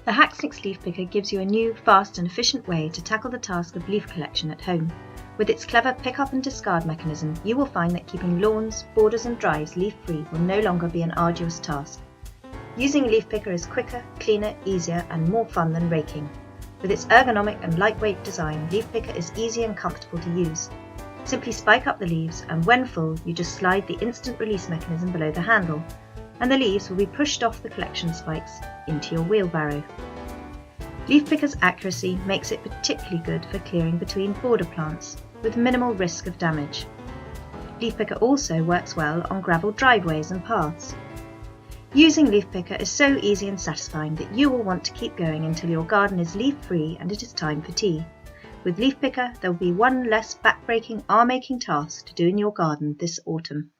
The Hacksnicks leaf picker gives you a new, fast and efficient way to tackle the task of leaf collection at home. With its clever pick up and discard mechanism, you will find that keeping lawns, borders and drives leaf-free will no longer be an arduous task. Using a leaf picker is quicker, cleaner, easier and more fun than raking. With its ergonomic and lightweight design, leaf picker is easy and comfortable to use. Simply spike up the leaves and when full, you just slide the instant release mechanism below the handle, and the leaves will be pushed off the collection spikes into your wheelbarrow. Leaf picker's accuracy makes it particularly good for clearing between border plants, with minimal risk of damage. Leaf picker also works well on gravel driveways and paths. Using leaf picker is so easy and satisfying that you will want to keep going until your garden is leaf-free and it is time for tea. With leaf picker, there will be one less back-breaking, arm-aching task to do in your garden this autumn.